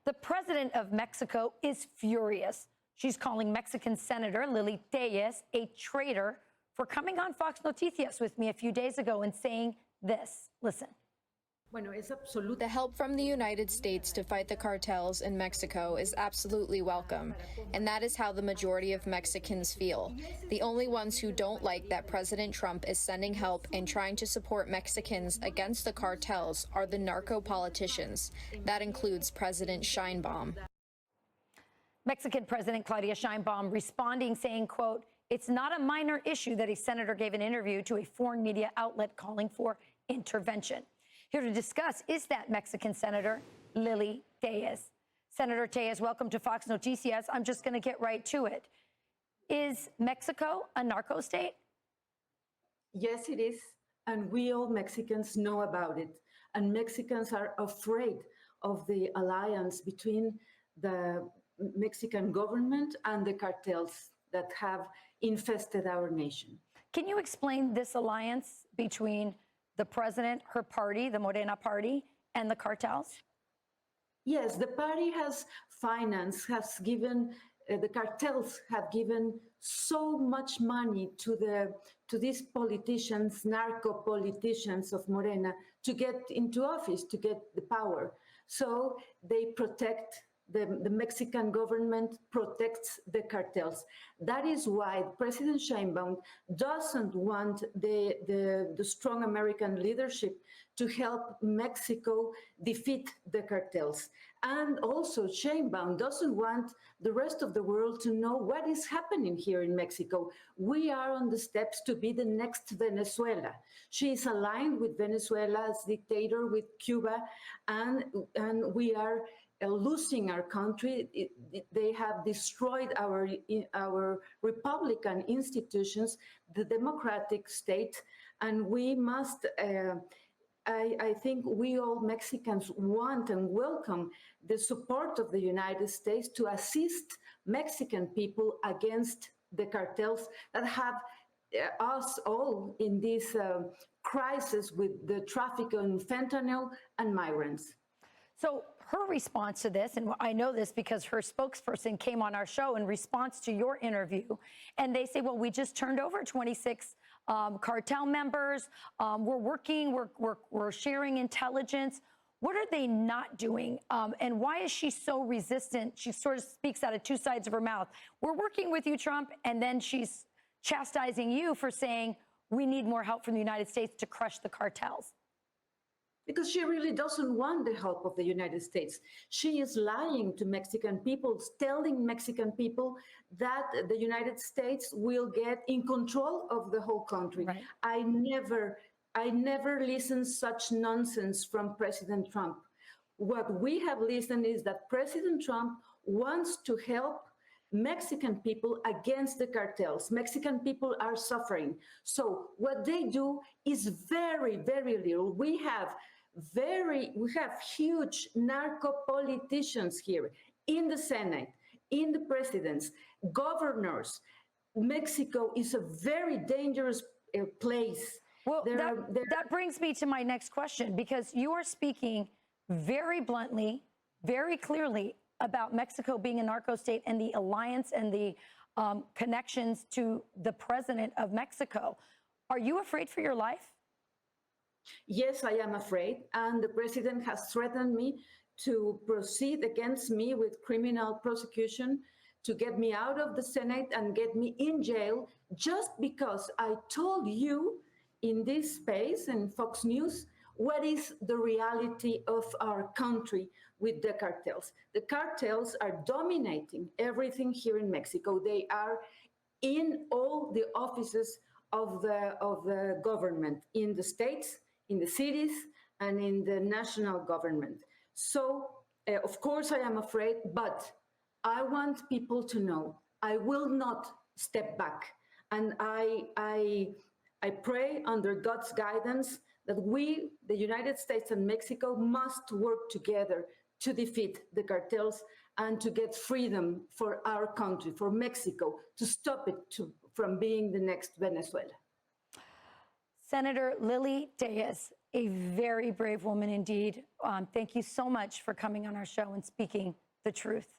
The president of Mexico is furious. She's calling Mexican Senator Lili Tellez a traitor for coming on Fox Noticias with me a few days ago and saying this. Listen. The help from the United States to fight the cartels in Mexico is absolutely welcome, and that is how the majority of Mexicans feel. The only ones who don't like that President Trump is sending help and trying to support Mexicans against the cartels are the narco politicians. That includes President Sheinbaum. Mexican President Claudia Sheinbaum responding, saying, quote, "It's not a minor issue that a senator gave an interview to a foreign media outlet calling for intervention." Here to discuss is that Mexican Senator Lili Tellez. Senator Tellez, welcome to Fox Noticias. I'm just going to get right to it. Is Mexico a narco state? Yes, it is. And we all Mexicans know about it. And Mexicans are afraid of the alliance between the Mexican government and the cartels that have infested our nation. Can you explain this alliance between the president, her party, the Morena party, and the cartels? Yes, the party has financed, has given, the cartels have given so much money to these politicians, narco politicians of Morena, to get into office, to get the power. So they protect, the Mexican government protects the cartels. That is why President Sheinbaum doesn't want the strong American leadership to help Mexico defeat the cartels. And also Sheinbaum doesn't want the rest of the world to know what is happening here in Mexico. We are on the steps to be the next Venezuela. She is aligned with Venezuela's dictator, with Cuba, and we are losing our country. They have destroyed our Republican institutions, the democratic state, and we must, I think we all Mexicans want and welcome the support of the United States to assist Mexican people against the cartels that have us all in this crisis with the traffic in fentanyl and migrants. So her response to this, and I know this because her spokesperson came on our show in response to your interview, and they say, well, we just turned over 26 cartel members. We're working, we're sharing intelligence. What are they not doing? And why is she so resistant? She sort of speaks out of two sides of her mouth. We're working with you, Trump, and then she's chastising you for saying we need more help from the United States to crush the cartels. Because she really doesn't want the help of the United States. She is lying to Mexican people, telling Mexican people that the United States will get in control of the whole country. Right. I never listened such nonsense from President Trump. What we have listened is that President Trump wants to help Mexican people against the cartels. Mexican people are suffering. So what they do is very, very little. We have huge narco politicians here in the Senate, in the presidents, governors. Mexico is a very dangerous place. Well, that brings me to my next question, because you are speaking very bluntly, very clearly about Mexico being a narco state and the alliance and the connections to the president of Mexico. Are you afraid for your life? Yes, I am afraid. And the president has threatened me to proceed against me with criminal prosecution, to get me out of the Senate and get me in jail, just because I told you in this space and Fox News what is the reality of our country with the cartels. The cartels are dominating everything here in Mexico. They are in all the offices of the government, in the states, in the cities, and in the national government. So, of course, I am afraid, but I want people to know I will not step back. And I pray under God's guidance that we, the United States and Mexico, must work together to defeat the cartels and to get freedom for our country, for Mexico, to stop it from being the next Venezuela. Senator Lili Tellez, A very brave woman indeed. Thank you so much for coming on our show and speaking the truth.